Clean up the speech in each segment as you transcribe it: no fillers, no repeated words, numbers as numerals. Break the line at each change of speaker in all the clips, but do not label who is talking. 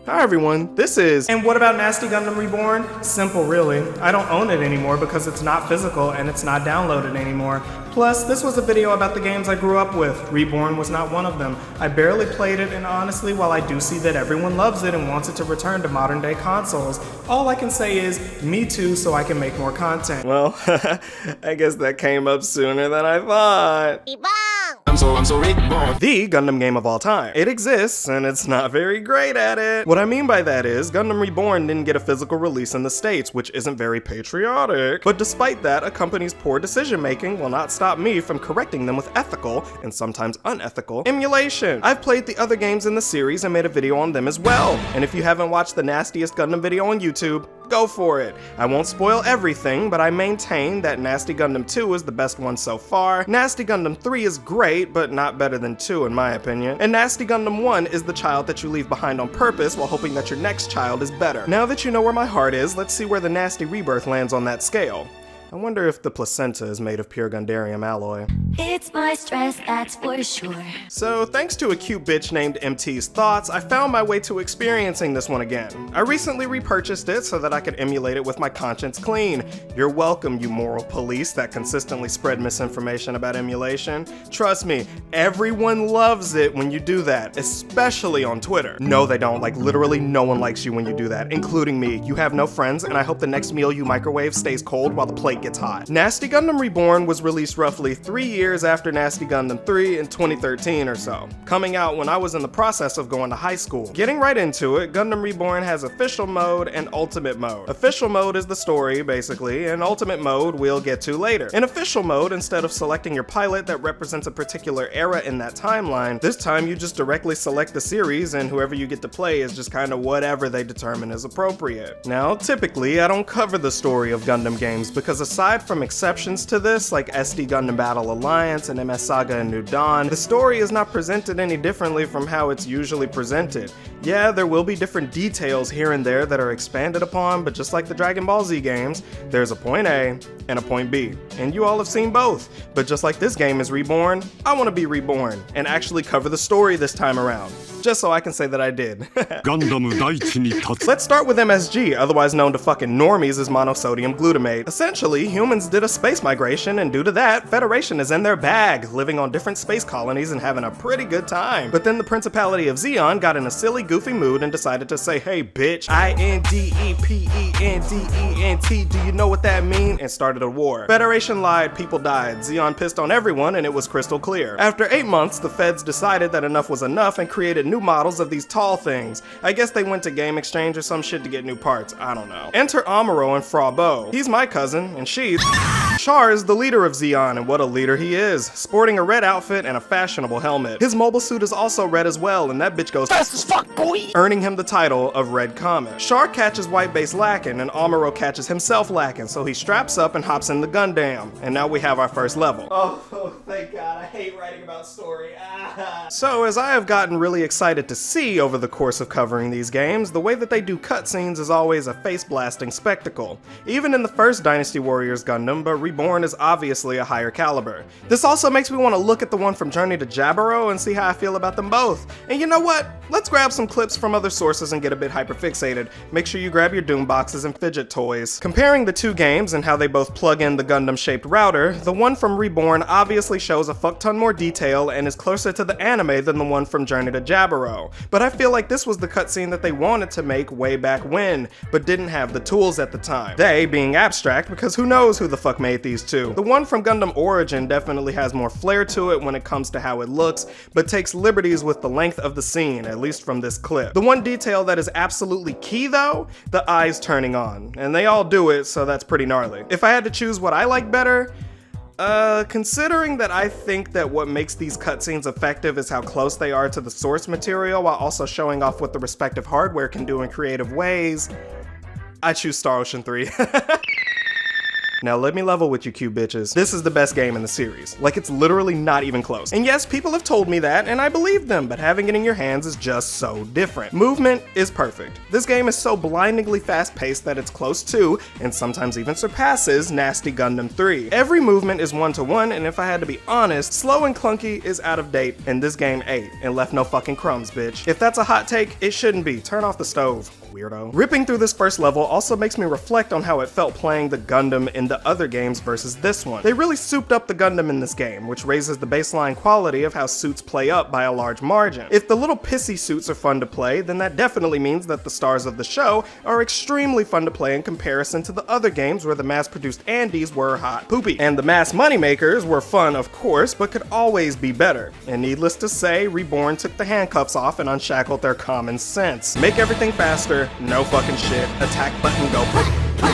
Hi everyone, this is... And what about Nasty Gundam Reborn? Simple really. I don't own it anymore because it's not physical and it's not downloaded anymore. Plus, this was a video about the games I grew up with. Reborn was not one of them. I barely played it, and honestly, while I do see that everyone loves it and wants it to return to modern day consoles, all I can say is, me too, so I can make more content. Well, I guess that came up sooner than I thought. I'm so reborn. The Gundam game of all time. It exists, and it's not very great at it. What I mean by that is, Gundam Reborn didn't get a physical release in the States, which isn't very patriotic. But despite that, a company's poor decision making will not stop me from correcting them with ethical, and sometimes unethical, emulation. I've played the other games in the series and made a video on them as well. And if you haven't watched the nastiest Gundam video on YouTube, go for it. I won't spoil everything, but I maintain that Nasty Gundam 2 is the best one so far. Nasty Gundam 3 is great, but not better than 2 in my opinion. And Nasty Gundam 1 is the child that you leave behind on purpose while hoping that your next child is better. Now that you know where my heart is, let's see where the Nasty Rebirth lands on that scale. I wonder if the placenta is made of pure Gundarium alloy.
It's my stress, that's for sure.
So, thanks to a cute bitch named MT's Thoughts, I found my way to experiencing this one again. I recently repurchased it so that I could emulate it with my conscience clean. You're welcome, you moral police that consistently spread misinformation about emulation. Trust me, everyone loves it when you do that, especially on Twitter. No, they don't. Like, literally no one likes you when you do that, including me. You have no friends, and I hope the next meal you microwave stays cold while the plate gets hot. Nasty Gundam Reborn was released roughly 3 years after Nasty Gundam 3 in 2013 or so, coming out when I was in the process of going to high school. Getting right into it, Gundam Reborn has official mode and ultimate mode. Official mode is the story, basically, and ultimate mode we'll get to later. In official mode, instead of selecting your pilot that represents a particular era in that timeline, this time you just directly select the series and whoever you get to play is just kind of whatever they determine is appropriate. Now, typically, I don't cover the story of Gundam games because aside from exceptions to this, like SD Gundam Battle Alliance and MS Saga and New Dawn, the story is not presented any differently from how it's usually presented. Yeah, there will be different details here and there that are expanded upon, but just like the Dragon Ball Z games, there's a point A and a point B, and you all have seen both. But just like this game is reborn, I want to be reborn and actually cover the story this time around, just so I can say that I did. Let's start with MSG, otherwise known to fucking normies as monosodium glutamate. Essentially, humans did a space migration, and due to that, Federation is in their bag, living on different space colonies and having a pretty good time. But then the Principality of Zeon got in a silly, goofy mood and decided to say, hey bitch, INDEPENDENT, do you know what that mean? And started a war. Federation lied, people died, Zeon pissed on everyone, and it was crystal clear. After 8 months, the feds decided that enough was enough and created new models of these tall things. I guess they went to Game Exchange or some shit to get new parts, I don't know. Enter Amuro and Fra Bo. He's my cousin, and she's... Char is the leader of Zeon, and what a leader he is, sporting a red outfit and a fashionable helmet. His mobile suit is also red as well, and that bitch goes fast as fuck, boy! Earning him the title of Red Comet. Char catches White Base lacking, and Amuro catches himself lacking, so he straps up and hops in the Gundam. And now we have our first level. Oh, thank God, I hate writing about story. So, as I have gotten really excited to see over the course of covering these games, the way that they do cutscenes is always a face-blasting spectacle. Even in the first Dynasty Warriors Gundam, but Reborn is obviously a higher caliber. This also makes me want to look at the one from Journey to Jaburo and see how I feel about them both. And you know what? Let's grab some clips from other sources and get a bit hyperfixated. Make sure you grab your Doom boxes and fidget toys. Comparing the two games and how they both plug in the Gundam-shaped router, the one from Reborn obviously shows a fuck ton more detail and is closer to the anime than the one from Journey to Jaburo. But I feel like this was the cutscene that they wanted to make way back when, but didn't have the tools at the time. They being abstract, because who knows who the fuck made these two. The one from Gundam Origin definitely has more flair to it when it comes to how it looks, but takes liberties with the length of the scene, at least from this clip. The one detail that is absolutely key though, the eyes turning on. And they all do it, so that's pretty gnarly. If I had to choose what I like better, considering that I think that what makes these cutscenes effective is how close they are to the source material while also showing off what the respective hardware can do in creative ways, I choose Star Ocean 3. Now let me level with you cute bitches. This is the best game in the series. Like, it's literally not even close. And yes, people have told me that, and I believe them, but having it in your hands is just so different. Movement is perfect. This game is so blindingly fast-paced that it's close to, and sometimes even surpasses, nasty Gundam 3. Every movement is one-to-one, and if I had to be honest, slow and clunky is out of date, and this game ate and left no fucking crumbs, bitch. If that's a hot take, it shouldn't be. Turn off the stove, weirdo. Ripping through this first level also makes me reflect on how it felt playing the Gundam in the other games versus this one. They really souped up the Gundam in this game, which raises the baseline quality of how suits play up by a large margin. If the little pissy suits are fun to play, then that definitely means that the stars of the show are extremely fun to play in comparison to the other games where the mass-produced Andes were hot poopy. And the mass moneymakers were fun, of course, but could always be better. And needless to say, Reborn took the handcuffs off and unshackled their common sense. Make everything faster, no fucking shit, attack button go.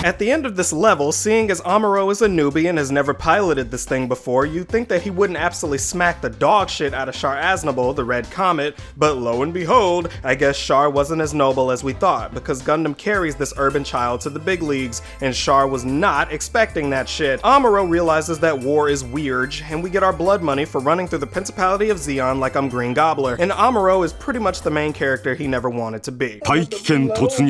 At the end of this level, seeing as Amuro is a newbie and has never piloted this thing before, you'd think that he wouldn't absolutely smack the dog shit out of Char Aznable, the Red Comet, but lo and behold, I guess Char wasn't as noble as we thought, because Gundam carries this urban child to the big leagues, and Char was not expecting that shit. Amuro realizes that war is weird, and we get our blood money for running through the Principality of Zeon like I'm Green Gobbler, and Amuro is pretty much the main character he never wanted to be.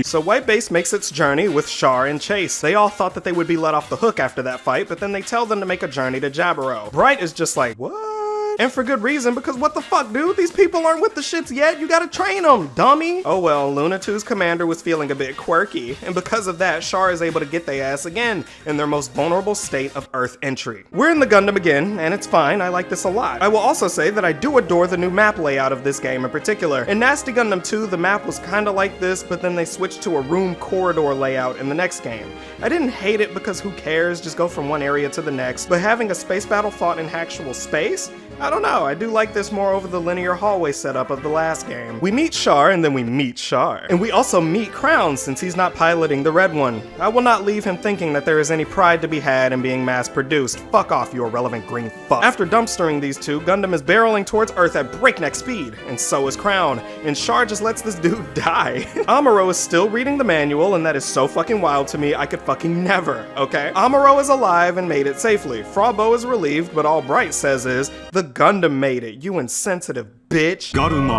So White Base makes its journey with Char and Chase. They all thought that they would be let off the hook after that fight, but then they tell them to make a journey to Jaburo. Bright is just like, what? And for good reason, because what the fuck, dude? These people aren't with the shits yet. You gotta train them, dummy. Oh well, Luna 2's commander was feeling a bit quirky, and because of that, Char is able to get their ass again in their most vulnerable state of Earth entry. We're in the Gundam again, and it's fine. I like this a lot. I will also say that I do adore the new map layout of this game in particular. In Nasty Gundam 2, the map was kinda like this, but then they switched to a room corridor layout in the next game. I didn't hate it because who cares, just go from one area to the next, but having a space battle fought in actual space? I don't know, I do like this more over the linear hallway setup of the last game. We meet Char, and then we meet Char. And we also meet Crown, since he's not piloting the red one. I will not leave him thinking that there is any pride to be had in being mass-produced. Fuck off, you irrelevant green fuck. After dumpstering these two, Gundam is barreling towards Earth at breakneck speed, and so is Crown. And Char just lets this dude die. Amuro is still reading the manual, and that is so fucking wild to me, I could fucking never, okay? Amuro is alive and made it safely. Frabo is relieved, but all Bright says is, the Gundam made it, you insensitive bitch.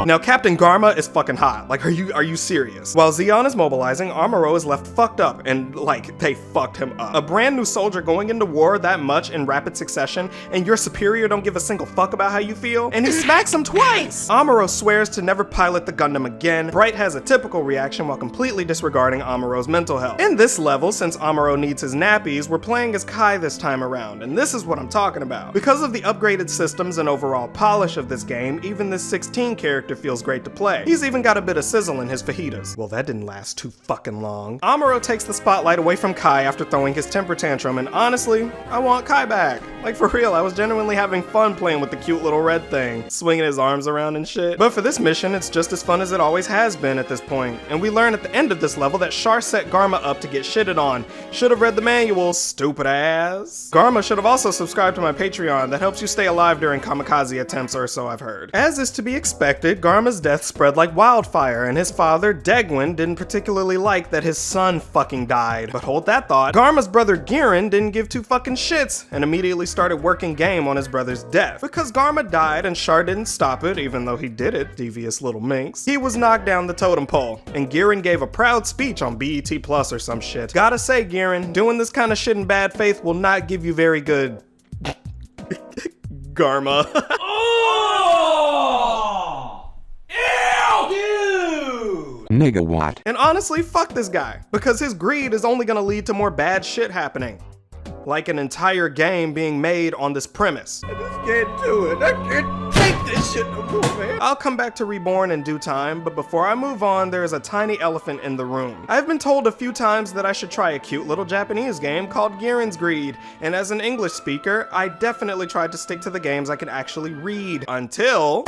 Now Captain Garma is fucking hot. Like, are you serious? While Zeon is mobilizing, Amuro is left fucked up, and like, they fucked him up. A brand new soldier going into war that much in rapid succession, and your superior don't give a single fuck about how you feel, and he smacks him twice! Amuro swears to never pilot the Gundam again. Bright has a typical reaction while completely disregarding Amuro's mental health. In this level, since Amuro needs his nappies, we're playing as Kai this time around, and this is what I'm talking about. Because of the upgraded systems and overall polish of this game, even this 16 character feels great to play. He's even got a bit of sizzle in his fajitas. Well, that didn't last too fucking long. Amuro takes the spotlight away from Kai after throwing his temper tantrum, and honestly, I want Kai back. Like, for real, I was genuinely having fun playing with the cute little red thing, swinging his arms around and shit. But for this mission, it's just as fun as it always has been at this point. And we learn at the end of this level that Char set Garma up to get shitted on. Should have read the manual, stupid ass. Garma should have also subscribed to my Patreon that helps you stay alive during kamikaze attempts, or so I've heard. As is to be expected, Garma's death spread like wildfire, and his father, Degwin, didn't particularly like that his son fucking died. But hold that thought, Garma's brother Gihren didn't give two fucking shits, and immediately started working game on his brother's death. Because Garma died and Char didn't stop it, even though he did it, devious little minx, he was knocked down the totem pole, and Gihren gave a proud speech on BET Plus or some shit. Gotta say, Gihren, doing this kind of shit in bad faith will not give you very good Garma.
Nigga what?
And honestly, fuck this guy, because his greed is only gonna lead to more bad shit happening. Like an entire game being made on this premise. I just can't do it. I can't take this shit no more, man. I'll come back to Reborn in due time, but before I move on, there is a tiny elephant in the room. I've been told a few times that I should try a cute little Japanese game called Giren's Greed, and as an English speaker, I definitely tried to stick to the games I could actually read, until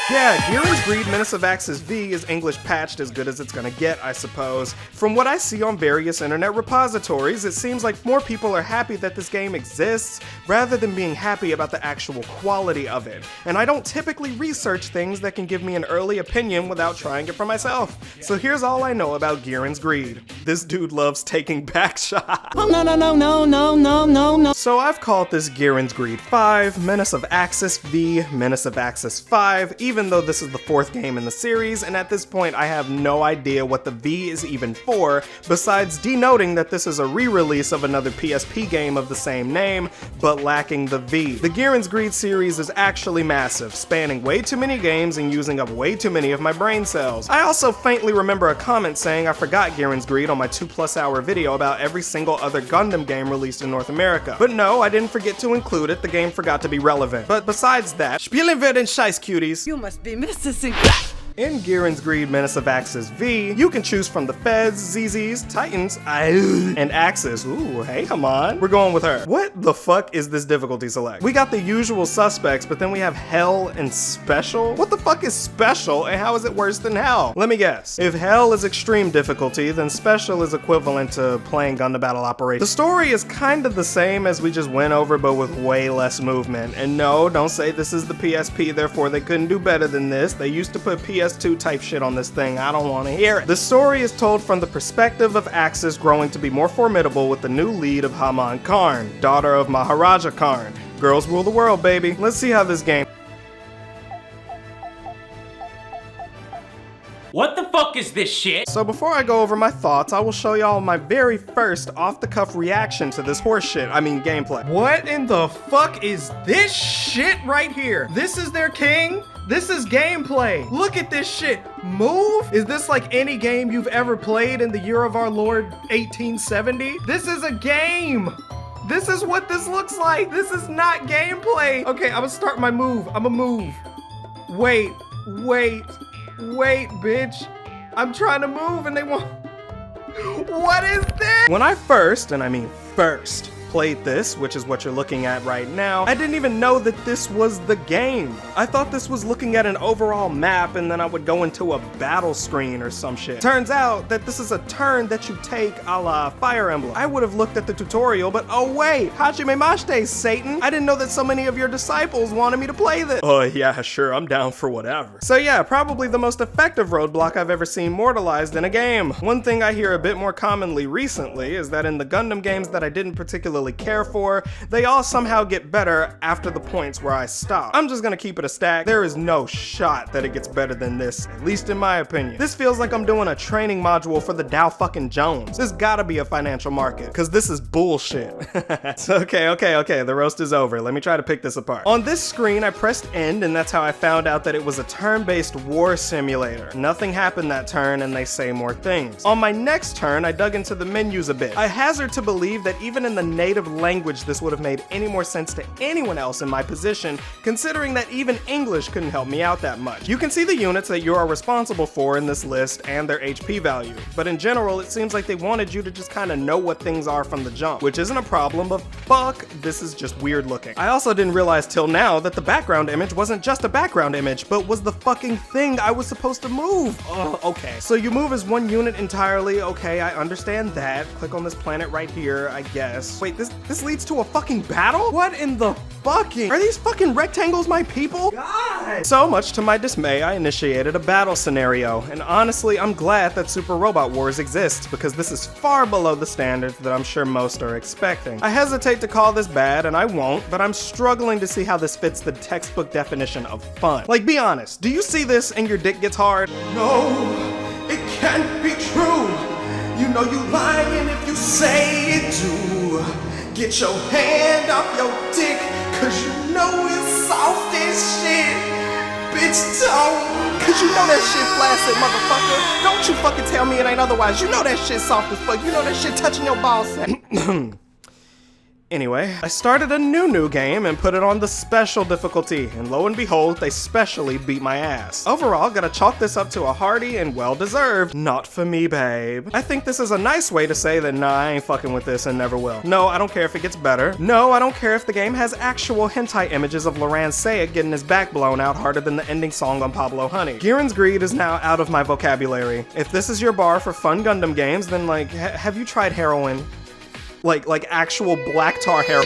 Yeah, Gihren's Greed Menace of Axis V is English patched as good as it's gonna get, I suppose. From what I see on various internet repositories, it seems like more people are happy that this game exists rather than being happy about the actual quality of it. And I don't typically research things that can give me an early opinion without trying it for myself. So here's all I know about Gihren's Greed. This dude loves taking back shots.
Oh, no.
So I've called this Gihren's Greed 5, Menace of Axis V, Menace of Axis 5, even though this is the 4th game in the series, and at this point I have no idea what the V is even for, besides denoting that this is a re-release of another PSP game of the same name, but lacking the V. The Gihren's Greed series is actually massive, spanning way too many games and using up way too many of my brain cells. I also faintly remember a comment saying I forgot Gihren's Greed on my 2+ hour video about every single other Gundam game released in North America. But no, I didn't forget to include it, the game forgot to be relevant. But besides that, spielen wir den Scheiß, cuties.
You must be missing.
In Gihren's Greed Menace of Axis V, you can choose from the Feds, ZZs, Titans, and Axis. Ooh, hey, come on. We're going with her. What the fuck is this difficulty select? We got the usual suspects, but then we have Hell and Special? What the fuck is Special, and how is it worse than Hell? Let me guess. If Hell is extreme difficulty, then Special is equivalent to playing Gundam Battle Operation. The story is kind of the same as we just went over, but with way less movement. And no, don't say this is the PSP, therefore they couldn't do better than this. They used to put PS2 type shit on this thing. I don't want to hear it. The story is told from the perspective of Axis growing to be more formidable with the new lead of Haman Karn, daughter of Maharaja Karn. Girls rule the world, baby. Let's see how this game.
What the fuck is this shit?
So before I go over my thoughts, I will show y'all my very first off-the-cuff reaction to this gameplay. What in the fuck is this shit right here? This is their king? This is gameplay. Look at this shit. Move? Is this like any game you've ever played in the year of our Lord 1870? This is a game. This is what this looks like. This is not gameplay. Okay, I'm gonna start my move. I'm gonna move. Wait, bitch. I'm trying to move and they won't. What is this? When I first, and I mean first, played this, which is what you're looking at right now, I didn't even know that this was the game. I thought this was looking at an overall map and then I would go into a battle screen or some shit. Turns out that this is a turn that you take a la Fire Emblem. I would have looked at the tutorial, but oh wait, Hajime Mashite, Satan. I didn't know that so many of your disciples wanted me to play this. Oh yeah, sure, I'm down for whatever. So yeah, probably the most effective roadblock I've ever seen mortalized in a game. One thing I hear a bit more commonly recently is that in the Gundam games that I didn't particularly care for, they all somehow get better after the points where I stop. I'm just gonna keep it a stack. There is no shot that it gets better than this, at least in my opinion. This feels like I'm doing a training module for the Dow fucking Jones. This gotta be a financial market, cause this is bullshit. So, okay, the roast is over. Let me try to pick this apart. On this screen, I pressed end, and that's how I found out that it was a turn-based war simulator. Nothing happened that turn, and they say more things. On my next turn, I dug into the menus a bit. I hazard to believe that even in the native language this would have made any more sense to anyone else in my position, considering that even English couldn't help me out that much. You can see the units that you are responsible for in this list and their HP value, but in general it seems like they wanted you to just kind of know what things are from the jump, which isn't a problem, but fuck, this is just weird looking. I also didn't realize till now that the background image wasn't just a background image, but was the fucking thing I was supposed to move. Okay. So you move as one unit entirely, okay, I understand that. Click on this planet right here, I guess. Wait, this leads to a fucking battle? What in the fucking... Are these fucking rectangles my people? God! So much to my dismay, I initiated a battle scenario, and honestly, I'm glad that Super Robot Wars exists, because this is far below the standards that I'm sure most are expecting. I hesitate to call this bad, and I won't, but I'm struggling to see how this fits the textbook definition of fun. Like, be honest, do you see this and your dick gets hard? No, it can't be true. You know you lying if you say it do. Get your hand off your dick, cause you know it's soft as shit. Bitch, don't. Cause you know that shit flaccid, motherfucker. Don't you fucking tell me it ain't otherwise. You know that shit soft as fuck. You know that shit touching your balls. Anyway, I started a new game and put it on the special difficulty, and lo and behold, they specially beat my ass. Overall, gotta chalk this up to a hearty and well-deserved not for me, babe. I think this is a nice way to say that nah, I ain't fucking with this and never will. No, I don't care if it gets better. No, I don't care if the game has actual hentai images of Loran Sayek getting his back blown out harder than the ending song on Pablo Honey. Giren's greed is now out of my vocabulary. If this is your bar for fun Gundam games, then like, have you tried heroin? Like actual black tar heroin.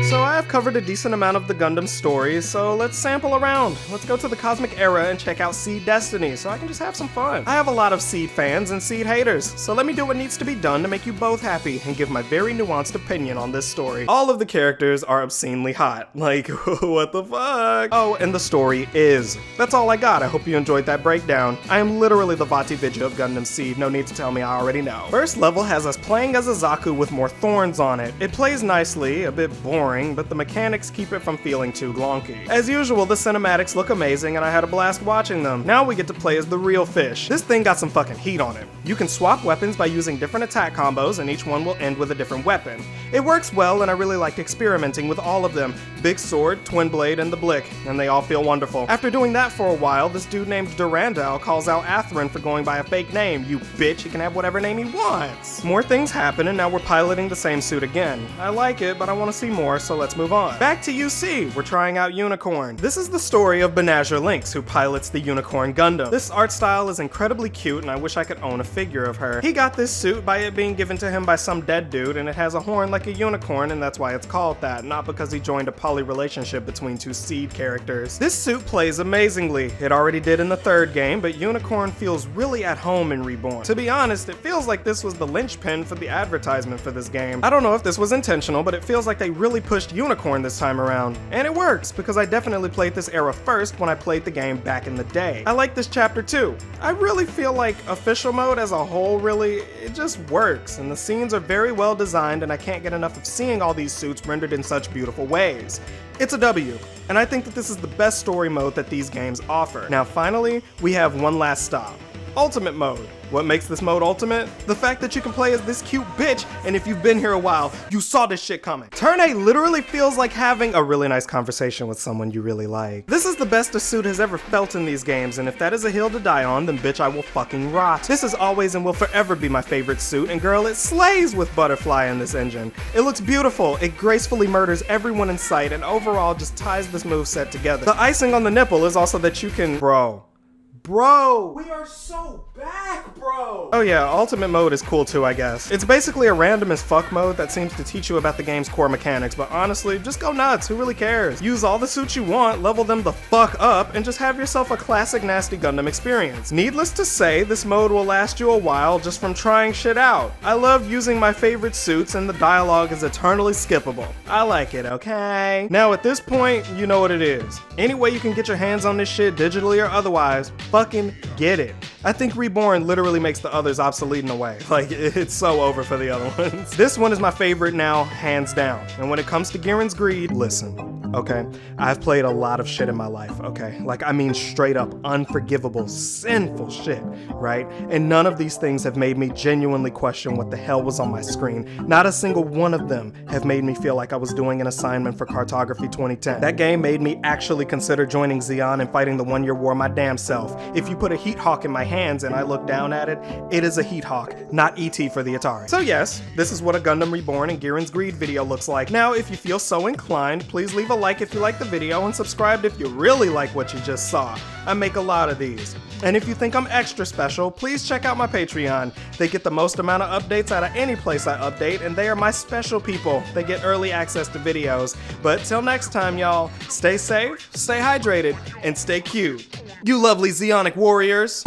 So I have covered a decent amount of the Gundam stories, so let's sample around. Let's go to the Cosmic Era and check out Seed Destiny so I can just have some fun. I have a lot of Seed fans and Seed haters, so let me do what needs to be done to make you both happy and give my very nuanced opinion on this story. All of the characters are obscenely hot. Like, what the fuck? Oh, and the story is. That's all I got. I hope you enjoyed that breakdown. I am literally the Vati Vidya of Gundam Seed. No need to tell me, I already know. First level has us playing as a Zaku with more thorns on it. It plays nicely, a bit boring, but the mechanics keep it from feeling too glonky. As usual, the cinematics look amazing and I had a blast watching them. Now we get to play as the real fish. This thing got some fucking heat on it. You can swap weapons by using different attack combos and each one will end with a different weapon. It works well and I really liked experimenting with all of them. Big Sword, Twin Blade, and the Blick, and they all feel wonderful. After doing that for a while, this dude named Durandal calls out Atherin for going by a fake name. You bitch, he can have whatever name he wants. More things happen and now we're piloting the same suit again. I like it, but I want to see more, so let's move on. Back to UC, we're trying out Unicorn. This is the story of Banazher Lynx, who pilots the Unicorn Gundam. This art style is incredibly cute and I wish I could own a figure of her. He got this suit by it being given to him by some dead dude and it has a horn like a unicorn and that's why it's called that, not because he joined a poly relationship between two Seed characters. This suit plays amazingly. It already did in the third game, but Unicorn feels really at home in Reborn. To be honest, it feels like this was the linchpin for the advertisement for this game. I don't know if this was intentional, but it feels like they really pushed Unicorn this time around. And it works, because I definitely played this era first when I played the game back in the day. I like this chapter too. I really feel like official mode as a whole it just works, and the scenes are very well designed and I can't get enough of seeing all these suits rendered in such beautiful ways. It's a W, and I think that this is the best story mode that these games offer. Now finally, we have one last stop. Ultimate mode. What makes this mode ultimate? The fact that you can play as this cute bitch, and if you've been here a while, you saw this shit coming. Turn A literally feels like having a really nice conversation with someone you really like. This is the best a suit has ever felt in these games, and if that is a hill to die on, then bitch, I will fucking rot. This is always and will forever be my favorite suit, and girl, it slays with Butterfly in this engine. It looks beautiful, it gracefully murders everyone in sight, and overall just ties this moveset together. The icing on the nipple is also that you can... Bro, we are so back, bro. Oh yeah, ultimate mode is cool too, I guess. It's basically a random as fuck mode that seems to teach you about the game's core mechanics, but honestly, just go nuts, who really cares? Use all the suits you want, level them the fuck up, and just have yourself a classic nasty Gundam experience. Needless to say, this mode will last you a while just from trying shit out. I love using my favorite suits and the dialogue is eternally skippable. I like it, okay? Now at this point, you know what it is. Any way you can get your hands on this shit digitally or otherwise, fucking get it. I think Reborn literally makes the others obsolete in a way. Like, it's so over for the other ones. This one is my favorite now, hands down. And when it comes to Giren's greed, listen, okay? I've played a lot of shit in my life, okay? Like, I mean straight up unforgivable, sinful shit, right? And none of these things have made me genuinely question what the hell was on my screen. Not a single one of them have made me feel like I was doing an assignment for Cartography 2010. That game made me actually consider joining Zeon and fighting the one-year war my damn self. If you put a Heat Hawk in my hands and I look down at it, it is a Heat Hawk, not E.T. for the Atari. So yes, this is what a Gundam Reborn and Giren's Greed video looks like. Now, if you feel so inclined, please leave a like if you like the video and subscribe if you really like what you just saw. I make a lot of these. And if you think I'm extra special, please check out my Patreon. They get the most amount of updates out of any place I update, and they are my special people. They get early access to videos. But till next time, y'all, stay safe, stay hydrated, and stay cute. You lovely Zeonic warriors.